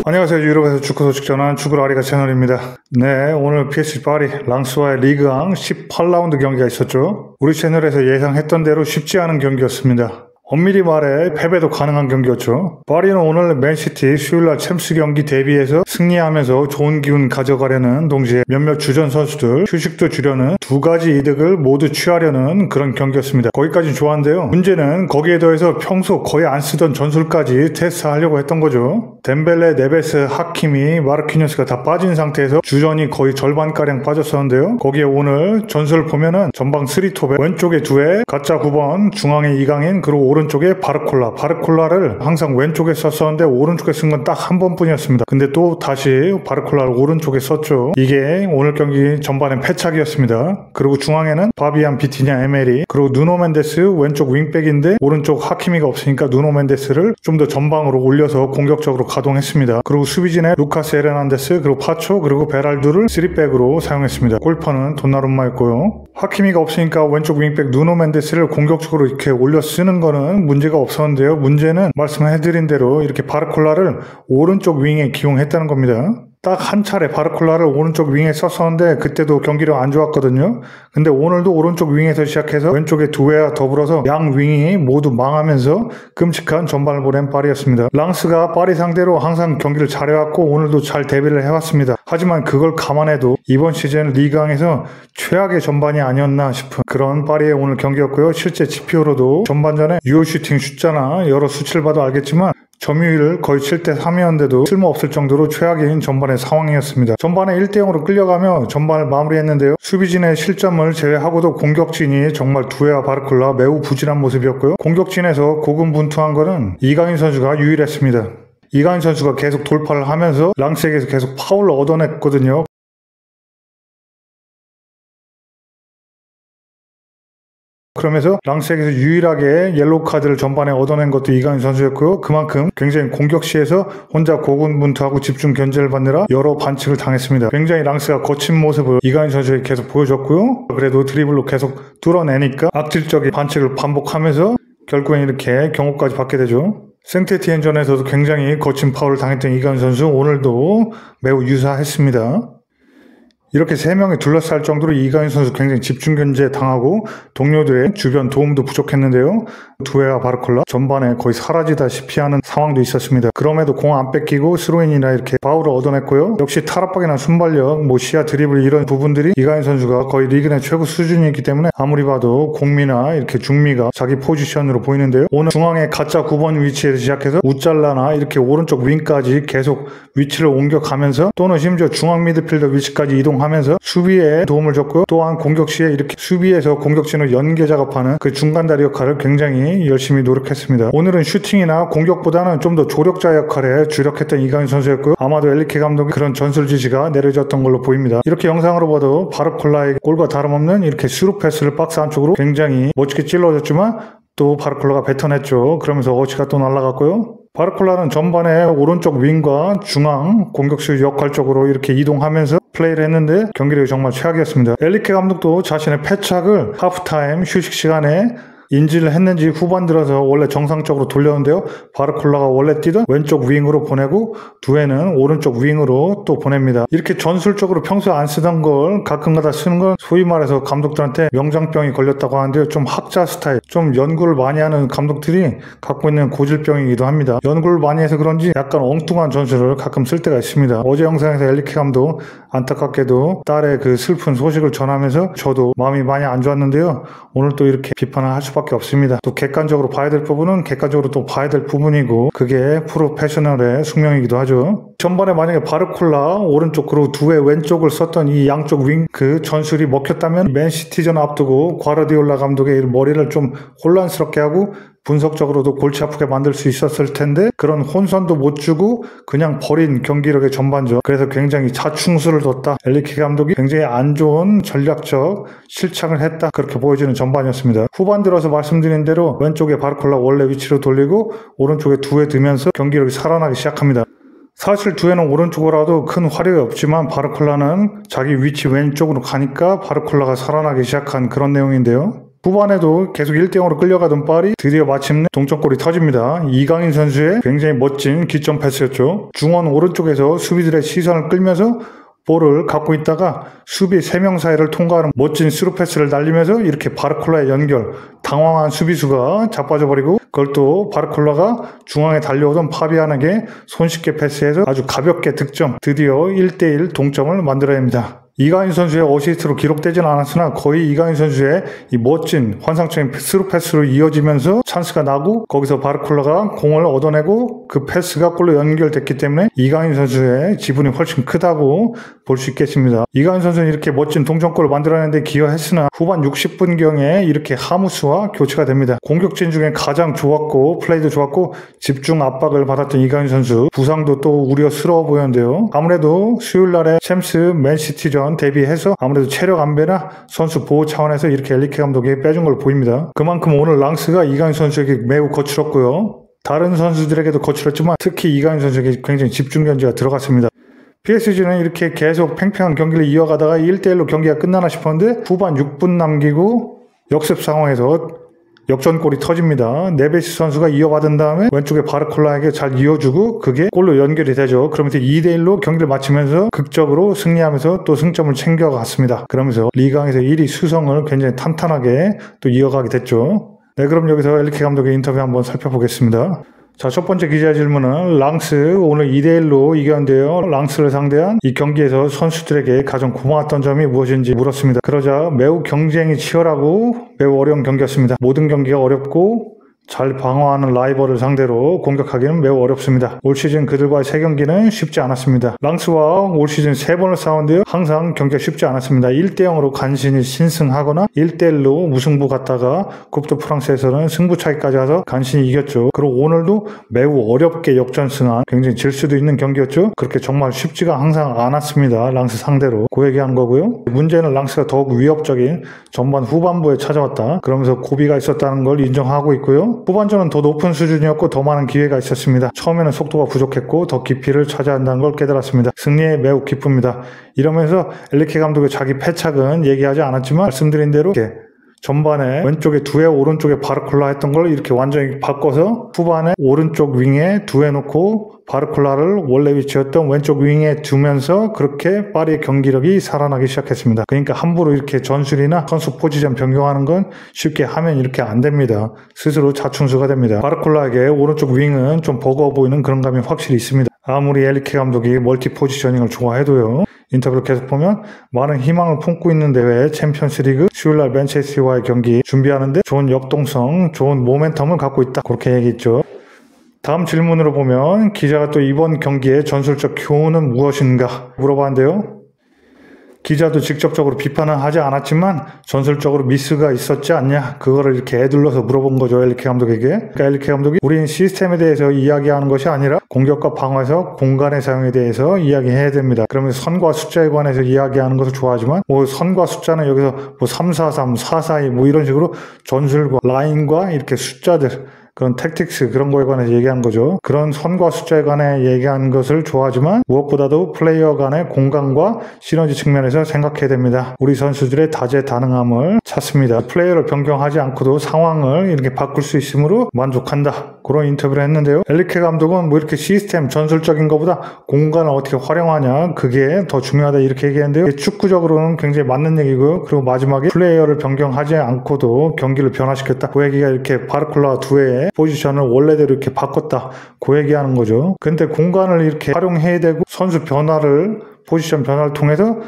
안녕하세요. 유럽에서 축구 소식 전하는 축구라리가 채널입니다. 네, 오늘 PSG 파리 랑스와의 리그앙 18라운드 경기가 있었죠. 우리 채널에서 예상했던 대로 쉽지 않은 경기였습니다. 엄밀히 말해 패배도 가능한 경기였죠. 파리는 오늘 맨시티 수요일날 챔스 경기 대비해서 승리하면서 좋은 기운 가져가려는 동시에 몇몇 주전 선수들 휴식도 주려는 두 가지 이득을 모두 취하려는 그런 경기였습니다. 거기까지는 좋았는데요. 문제는 거기에 더해서 평소 거의 안 쓰던 전술까지 테스트하려고 했던 거죠. 덴벨레, 네베스, 하키미, 마르키뉴스가 다 빠진 상태에서 주전이 거의 절반가량 빠졌었는데요. 거기에 오늘 전술 보면은 전방 3톱에 왼쪽에 2회, 가짜 9번, 중앙에 이강인, 그리고 오른쪽에 바르콜라를 항상 왼쪽에 썼었는데 오른쪽에 쓴 건 딱 한 번뿐이었습니다. 근데 또 다시 바르콜라를 오른쪽에 썼죠. 이게 오늘 경기 전반엔 패착이었습니다. 그리고 중앙에는 바비안, 비티냐, 에메리, 그리고 누노 멘데스 왼쪽 윙백인데 오른쪽 하키미가 없으니까 누노 멘데스를 좀 더 전방으로 올려서 공격적으로 가동했습니다. 그리고 수비진에 루카스 에르난데스, 그리고 파초, 그리고 베랄두를 3백으로 사용했습니다. 골퍼는 돈나룸마였고요. 하키미가 없으니까 왼쪽 윙백 누노 멘데스를 공격적으로 이렇게 올려 쓰는 거는 문제가 없었는데요. 문제는 말씀해드린 대로 이렇게 바르콜라를 오른쪽 윙에 기용했다는 겁니다. 딱 한 차례 바르콜라를 오른쪽 윙에 썼었는데 그때도 경기력 안 좋았거든요. 근데 오늘도 오른쪽 윙에서 시작해서 왼쪽에 2회와 더불어서 양 윙이 모두 망하면서 끔찍한 전반을 보낸 파리였습니다. 랑스가 파리 상대로 항상 경기를 잘해왔고 오늘도 잘 대비를 해왔습니다. 하지만 그걸 감안해도 이번 시즌 리그왕에서 최악의 전반이 아니었나 싶은 그런 파리의 오늘 경기였고요. 실제 지표로도 전반전에 유효 슈팅 숫자나 여러 수치를 봐도 알겠지만 점유율을 거의 7대3이었는데도 쓸모없을 정도로 최악인 전반의 상황이었습니다. 전반에 1대0으로 끌려가며 전반을 마무리했는데요. 수비진의 실점을 제외하고도 공격진이 정말 2회와 바르콜라 매우 부진한 모습이었고요. 공격진에서 고군분투한 거는 이강인 선수가 유일했습니다. 이강인 선수가 계속 돌파를 하면서 랑스에게서 계속 파울을 얻어냈거든요. 그러면서 랑스에게서 유일하게 옐로우 카드를 전반에 얻어낸 것도 이강인 선수였고요. 그만큼 굉장히 공격 시에서 혼자 고군분투하고 집중 견제를 받느라 여러 반칙을 당했습니다. 굉장히 랑스가 거친 모습을 이강인 선수에게 계속 보여줬고요. 그래도 드리블로 계속 뚫어내니까 악질적인 반칙을 반복하면서 결국엔 이렇게 경고까지 받게 되죠. 생테티엔전에서도 굉장히 거친 파울을 당했던 이강인 선수 오늘도 매우 유사했습니다. 이렇게 3명이 둘러쌀 정도로 이강인 선수 굉장히 집중 견제 당하고 동료들의 주변 도움도 부족했는데요. 2회와 바르콜라 전반에 거의 사라지다시피 하는 상황도 있었습니다. 그럼에도 공 안 뺏기고 스로인이나 이렇게 파울을 얻어냈고요. 역시 탈압박이나 순발력, 시야 드리블 이런 부분들이 이강인 선수가 거의 리그 내 최고 수준이기 때문에 아무리 봐도 공미나 이렇게 중미가 자기 포지션으로 보이는데요. 오늘 중앙에 가짜 9번 위치에서 시작해서 우짤라나 이렇게 오른쪽 윙까지 계속 위치를 옮겨가면서 또는 심지어 중앙 미드필더 위치까지 하면서 수비에 도움을 줬고요. 또한 공격 시에 이렇게 수비에서 공격진을 연계 작업하는 그 중간다리 역할을 굉장히 열심히 노력했습니다. 오늘은 슈팅이나 공격보다는 좀 더 조력자 역할에 주력했던 이강인 선수였고요. 아마도 엘리케 감독의 그런 전술 지시가 내려졌던 걸로 보입니다. 이렇게 영상으로 봐도 바르콜라의 골과 다름없는 이렇게 스루 패스를 박스 안쪽으로 굉장히 멋지게 찔러줬지만 또 바르콜라가 뱉어냈죠. 그러면서 어치가 또 날아갔고요. 바르콜라는 전반에 오른쪽 윙과 중앙 공격수 역할 쪽으로 이렇게 이동하면서 플레이를 했는데 경기력이 정말 최악이었습니다. 엘리케 감독도 자신의 패착을 하프타임 휴식 시간에 인지를 했는지 후반 들어서 원래 정상적으로 돌렸는데요. 바르콜라가 원래 뛰던 왼쪽 윙으로 보내고 2회는 오른쪽 윙으로 또 보냅니다. 이렇게 전술적으로 평소에 안 쓰던 걸 가끔가다 쓰는 건 소위 말해서 감독들한테 명장병이 걸렸다고 하는데요. 좀 학자 스타일, 좀 연구를 많이 하는 감독들이 갖고 있는 고질병이기도 합니다. 연구를 많이 해서 그런지 약간 엉뚱한 전술을 가끔 쓸 때가 있습니다. 어제 영상에서 엘리케 감독 안타깝게도 딸의 그 슬픈 소식을 전하면서 저도 마음이 많이 안 좋았는데요. 오늘 또 이렇게 비판을 할 수밖에 없습니다. 또 객관적으로 봐야 될 부분은 객관적으로 또 봐야 될 부분이고 그게 프로페셔널의 숙명이기도 하죠. 전반에 만약에 바르콜라 오른쪽 그리고 2회 왼쪽을 썼던 이 양쪽 윙 그 전술이 먹혔다면 맨시티전 앞두고 과르디올라 감독의 머리를 좀 혼란스럽게 하고 분석적으로도 골치 아프게 만들 수 있었을 텐데 그런 혼선도 못 주고 그냥 버린 경기력의 전반전. 그래서 굉장히 자충수를 뒀다. 엘리케 감독이 굉장히 안 좋은 전략적 실착을 했다. 그렇게 보여지는 전반이었습니다. 후반 들어서 말씀드린 대로 왼쪽에 바르콜라 원래 위치로 돌리고 오른쪽에 2회 두면서 경기력이 살아나기 시작합니다. 사실 2회는 오른쪽으로라도 큰 화력이 없지만 바르콜라는 자기 위치 왼쪽으로 가니까 바르콜라가 살아나기 시작한 그런 내용인데요. 후반에도 계속 1대0으로 끌려가던 빨이 드디어 마침내 동점골이 터집니다. 이강인 선수의 굉장히 멋진 기점 패스였죠. 중원 오른쪽에서 수비들의 시선을 끌면서 볼을 갖고 있다가 수비 3명 사이를 통과하는 멋진 스루 패스를 날리면서 이렇게 바르콜라의 연결, 당황한 수비수가 자빠져버리고 그걸 또 바르콜라가 중앙에 달려오던 파비안에게 손쉽게 패스해서 아주 가볍게 득점, 드디어 1대1 동점을 만들어냅니다. 이강인 선수의 어시스트로 기록되지는 않았으나 거의 이강인 선수의 이 멋진 환상적인 스루 패스로 이어지면서 찬스가 나고 거기서 바르콜라가 공을 얻어내고 그 패스가 골로 연결됐기 때문에 이강인 선수의 지분이 훨씬 크다고 볼 수 있겠습니다. 이강인 선수는 이렇게 멋진 동점골을 만들어내는데 기여했으나 후반 60분경에 이렇게 하무스와 교체가 됩니다. 공격진 중에 가장 좋았고 플레이도 좋았고 집중 압박을 받았던 이강인 선수 부상도 또 우려스러워 보였는데요. 아무래도 수요일날에 챔스 맨시티전 대비해서 아무래도 체력 안배나 선수 보호 차원에서 이렇게 엘리케 감독이 빼준 걸 보입니다. 그만큼 오늘 랑스가 이강인 선수에게 매우 거칠었고요. 다른 선수들에게도 거칠었지만 특히 이강인 선수에게 굉장히 집중 견제가 들어갔습니다. PSG는 이렇게 계속 팽팽한 경기를 이어가다가 1대1로 경기가 끝나나 싶었는데 후반 6분 남기고 역습 상황에서 역전골이 터집니다. 네베시 선수가 이어받은 다음에 왼쪽에 바르콜라에게 잘 이어주고 그게 골로 연결이 되죠. 그러면서 2대1로 경기를 마치면서 극적으로 승리하면서 또 승점을 챙겨갔습니다. 그러면서 리강에서 1위 수성을 굉장히 탄탄하게 또 이어가게 됐죠. 네, 그럼 여기서 엘리케 감독의 인터뷰 한번 살펴보겠습니다. 자, 첫 번째 기자 질문은 랑스 오늘 2대1로 이겼는데요. 랑스를 상대한 이 경기에서 선수들에게 가장 고마웠던 점이 무엇인지 물었습니다. 그러자 매우 경쟁이 치열하고 매우 어려운 경기였습니다. 모든 경기가 어렵고 잘 방어하는 라이벌을 상대로 공격하기는 매우 어렵습니다. 올 시즌 그들과의 3경기는 쉽지 않았습니다. 랑스와 올 시즌 3번을 싸웠는데요. 항상 경기가 쉽지 않았습니다. 1대0으로 간신히 신승하거나 1대1로 무승부 갔다가 쿠프 드 프랑스에서는 승부차기까지 가서 간신히 이겼죠. 그리고 오늘도 매우 어렵게 역전승한 굉장히 질 수도 있는 경기였죠. 그렇게 정말 쉽지가 항상 않았습니다. 랑스 상대로. 그 얘기하는 거고요. 문제는 랑스가 더욱 위협적인 전반 후반부에 찾아왔다. 그러면서 고비가 있었다는 걸 인정하고 있고요. 후반전은 더 높은 수준이었고 더 많은 기회가 있었습니다. 처음에는 속도가 부족했고 더 깊이를 찾아야 한다는 걸 깨달았습니다. 승리에 매우 기쁩니다. 이러면서 엘리케 감독의 자기 패착은 얘기하지 않았지만 말씀드린 대로 이렇게 전반에 왼쪽에 두에 오른쪽에 바르콜라 했던 걸 이렇게 완전히 바꿔서 후반에 오른쪽 윙에 두에 놓고 바르콜라를 원래 위치였던 왼쪽 윙에 두면서 그렇게 파리의 경기력이 살아나기 시작했습니다. 그러니까 함부로 이렇게 전술이나 선수 포지션 변경하는 건 쉽게 하면 이렇게 안 됩니다. 스스로 자충수가 됩니다. 바르콜라에게 오른쪽 윙은 좀 버거워 보이는 그런 감이 확실히 있습니다. 아무리 엘리케 감독이 멀티 포지셔닝을 좋아해도요. 인터뷰를 계속 보면 많은 희망을 품고 있는 대회 챔피언스리그 수요일날 맨체스터와의 경기 준비하는데 좋은 역동성, 좋은 모멘텀을 갖고 있다. 그렇게 얘기했죠. 다음 질문으로 보면 기자가 또 이번 경기의 전술적 교훈은 무엇인가 물어봤는데요. 기자도 직접적으로 비판은 하지 않았지만 전술적으로 미스가 있었지 않냐 그거를 이렇게 애둘러서 물어본 거죠. 엘리케 감독에게. 그러니까 엘리케 감독이 우린 시스템에 대해서 이야기하는 것이 아니라 공격과 방어에서 공간의 사용에 대해서 이야기해야 됩니다. 그러면 선과 숫자에 관해서 이야기하는 것을 좋아하지만 뭐 선과 숫자는 여기서 뭐 3-4-3, 4-4-2 뭐 이런 식으로 전술과 라인과 이렇게 숫자들 그런 택틱스 그런 거에 관해서 얘기하는 거죠. 그런 선과 숫자에 관해 얘기하는 것을 좋아하지만 무엇보다도 플레이어 간의 공간과 시너지 측면에서 생각해야 됩니다. 우리 선수들의 다재다능함을 찾습니다. 플레이어를 변경하지 않고도 상황을 이렇게 바꿀 수 있으므로 만족한다. 그런 인터뷰를 했는데요. 엘리케 감독은 뭐 이렇게 시스템 전술적인 것보다 공간을 어떻게 활용하냐 그게 더 중요하다 이렇게 얘기했는데요. 축구적으로는 굉장히 맞는 얘기고요. 그리고 마지막에 플레이어를 변경하지 않고도 경기를 변화시켰다. 그 얘기가 이렇게 바르콜라 두에 포지션을 원래대로 이렇게 바꿨다. 그 얘기하는 거죠. 근데 공간을 이렇게 활용해야 되고 선수 변화를 포지션 변화를 통해서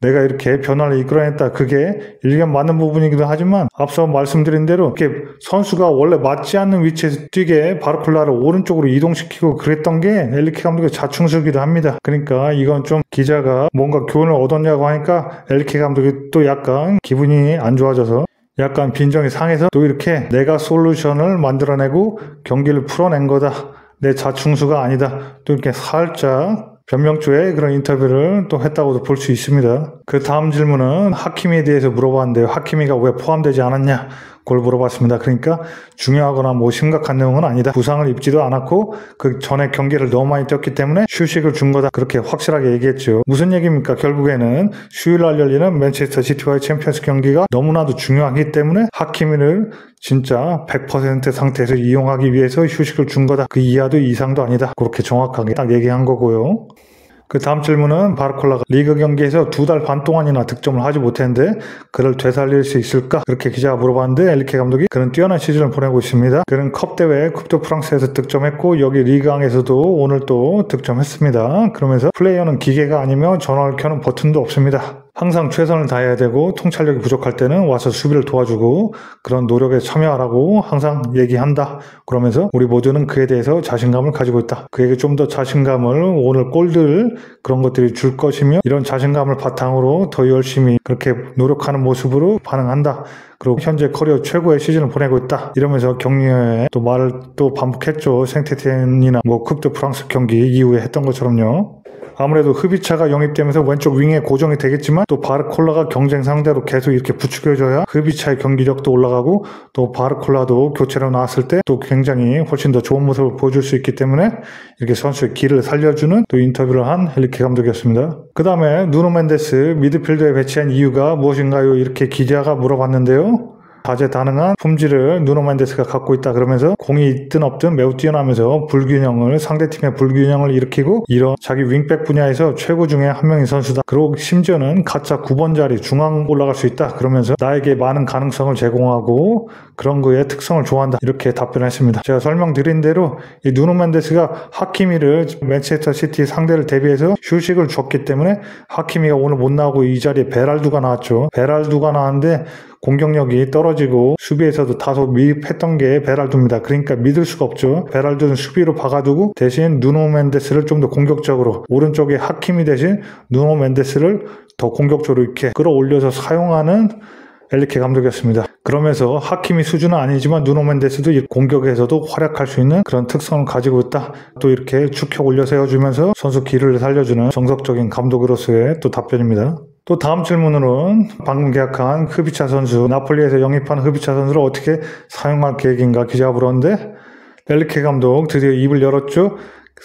내가 이렇게 변화를 이끌어냈다. 그게 일견 맞는 부분이기도 하지만 앞서 말씀드린 대로 이렇게 선수가 원래 맞지 않는 위치에서 뛰게 바르콜라를 오른쪽으로 이동시키고 그랬던 게 엘리케 감독의 자충수기도 합니다. 그러니까 이건 좀 기자가 뭔가 교훈을 얻었냐고 하니까 엘리케 감독이 또 약간 기분이 안 좋아져서 약간 빈정이 상해서 또 이렇게 내가 솔루션을 만들어내고 경기를 풀어낸 거다. 내 자충수가 아니다. 또 이렇게 살짝 변명조의 그런 인터뷰를 또 했다고도 볼 수 있습니다. 그 다음 질문은 하키미에 대해서 물어봤는데요. 하키미가 왜 포함되지 않았냐? 그걸 물어봤습니다. 그러니까 중요하거나 뭐 심각한 내용은 아니다. 부상을 입지도 않았고 그 전에 경기를 너무 많이 뛰었기 때문에 휴식을 준 거다. 그렇게 확실하게 얘기했죠. 무슨 얘기입니까? 결국에는 수요일날 열리는 맨체스터 시티와의 챔피언스 경기가 너무나도 중요하기 때문에 하키미를 진짜 100% 상태에서 이용하기 위해서 휴식을 준 거다. 그 이하도 이상도 아니다. 그렇게 정확하게 딱 얘기한 거고요. 그 다음 질문은 바르콜라가 리그 경기에서 2달 반 동안이나 득점을 하지 못했는데 그를 되살릴 수 있을까? 그렇게 기자가 물어봤는데 엘리케 감독이 그는 뛰어난 시즌을 보내고 있습니다. 그는 컵 대회 쿱드 프랑스에서 득점했고 여기 리그왕에서도 오늘 또 득점했습니다. 그러면서 플레이어는 기계가 아니며 전화를 켜는 버튼도 없습니다. 항상 최선을 다해야 되고 통찰력이 부족할 때는 와서 수비를 도와주고 그런 노력에 참여하라고 항상 얘기한다. 그러면서 우리 모두는 그에 대해서 자신감을 가지고 있다. 그에게 좀 더 자신감을 오늘 골들 그런 것들이 줄 것이며 이런 자신감을 바탕으로 더 열심히 그렇게 노력하는 모습으로 반응한다. 그리고 현재 커리어 최고의 시즌을 보내고 있다. 이러면서 격려에 또 말을 또 반복했죠. 생테티엔이나 뭐 쿱드 프랑스 경기 이후에 했던 것처럼요. 아무래도 흡이차가 영입되면서 왼쪽 윙에 고정이 되겠지만 또 바르콜라가 경쟁 상대로 계속 이렇게 부추겨줘야 흡이차의 경기력도 올라가고 또 바르콜라도 교체로 나왔을 때 또 굉장히 훨씬 더 좋은 모습을 보여줄 수 있기 때문에 이렇게 선수의 길을 살려주는 또 인터뷰를 한 헬리케 감독이었습니다. 그 다음에 누노 멘데스 미드필더에 배치한 이유가 무엇인가요? 이렇게 기자가 물어봤는데요. 다재다능한 품질을 누노 멘데스가 갖고 있다. 그러면서 공이 있든 없든 매우 뛰어나면서 상대팀의 불균형을 일으키고 이런 자기 윙백 분야에서 최고 중에 한 명인 선수다. 그리고 심지어는 가짜 9번 자리 중앙 올라갈 수 있다. 그러면서 나에게 많은 가능성을 제공하고 그런 거의 특성을 좋아한다. 이렇게 답변했습니다. 제가 설명드린 대로 이 누노 멘데스가 하키미를 맨체스터 시티 상대를 대비해서 휴식을 줬기 때문에 하키미가 오늘 못 나오고 이 자리에 베랄두가 나왔죠. 베랄두가 나왔는데 공격력이 떨어지고 수비에서도 다소 미흡했던 게 베랄두입니다. 그러니까 믿을 수가 없죠. 베랄두는 수비로 박아두고 대신 누노 멘데스를 좀 더 공격적으로 오른쪽에 하키미 대신 누노 멘데스를 더 공격적으로 이렇게 끌어올려서 사용하는 엘리케 감독이었습니다. 그러면서 하키미 수준은 아니지만 누노 멘데스도 공격에서도 활약할 수 있는 그런 특성을 가지고 있다. 또 이렇게 축혀 올려 세워주면서 선수 길을 살려주는 정석적인 감독으로서의 또 답변입니다. 또 다음 질문으로는 방금 계약한 흡이차 선수, 나폴리에서 영입한 흡이차 선수를 어떻게 사용할 계획인가 기자가 물었는데 엘리케 감독 드디어 입을 열었죠.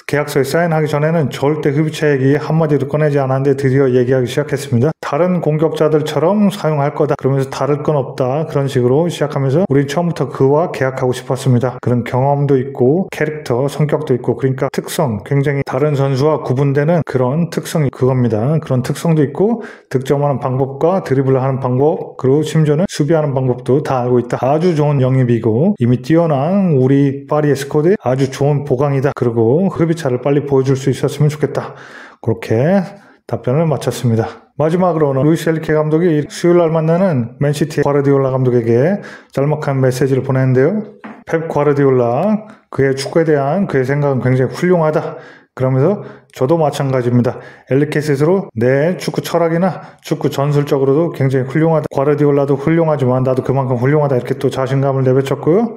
계약서에 사인하기 전에는 절대 흡이차 얘기 한마디도 꺼내지 않았는데 드디어 얘기하기 시작했습니다. 다른 공격자들처럼 사용할 거다. 그러면서 다를 건 없다. 그런 식으로 시작하면서 우린 처음부터 그와 계약하고 싶었습니다. 그런 경험도 있고 캐릭터, 성격도 있고 그러니까 특성, 굉장히 다른 선수와 구분되는 그런 특성이 그겁니다. 그런 특성도 있고 득점하는 방법과 드리블을 하는 방법 그리고 심지어는 수비하는 방법도 다 알고 있다. 아주 좋은 영입이고 이미 뛰어난 우리 파리의 스쿼드에 아주 좋은 보강이다. 그리고 흡이차를 빨리 보여줄 수 있었으면 좋겠다. 그렇게 답변을 마쳤습니다. 마지막으로는 루이스 엘리케 감독이 수요일날 만나는 맨시티 과르디올라 감독에게 짤막한 메시지를 보냈는데요. 펩 과르디올라 그의 축구에 대한 그의 생각은 굉장히 훌륭하다. 그러면서 저도 마찬가지입니다. 엘리케 스스로 내 축구 철학이나 축구 전술적으로도 굉장히 훌륭하다. 과르디올라도 훌륭하지만 나도 그만큼 훌륭하다. 이렇게 또 자신감을 내비쳤고요.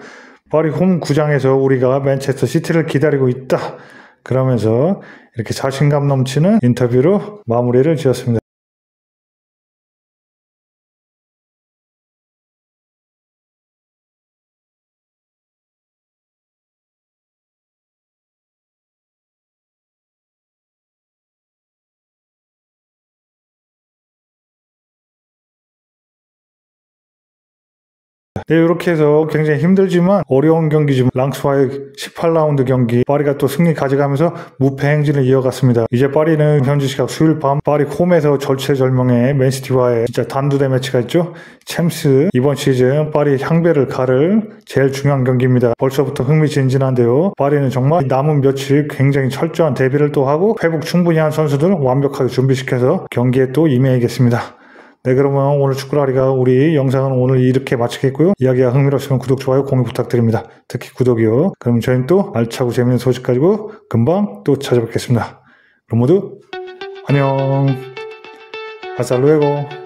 파리 홈 구장에서 우리가 맨체스터 시티를 기다리고 있다. 그러면서 이렇게 자신감 넘치는 인터뷰로 마무리를 지었습니다. 네, 이렇게 해서 굉장히 힘들지만 어려운 경기지만 랑스와의 18라운드 경기 파리가 또 승리 가져가면서 무패 행진을 이어갔습니다. 이제 파리는 현지 시각 수요일 밤 파리 홈에서 절체절명의 맨시티와의 진짜 단두대 매치가 있죠. 챔스 이번 시즌 파리 향배를 가를 제일 중요한 경기입니다. 벌써부터 흥미진진한데요. 파리는 정말 남은 며칠 굉장히 철저한 대비를 또 하고 회복 충분히 한 선수들 완벽하게 준비시켜서 경기에 또 임해야겠습니다. 네, 그러면 오늘 축구라리가 우리 영상은 오늘 이렇게 마치겠고요. 이야기가 흥미로우시면 구독, 좋아요, 공유 부탁드립니다. 특히 구독이요. 그럼 저희는 또 알차고 재밌는 소식 가지고 금방 또 찾아뵙겠습니다. 그럼 모두 안녕. 아살루에고.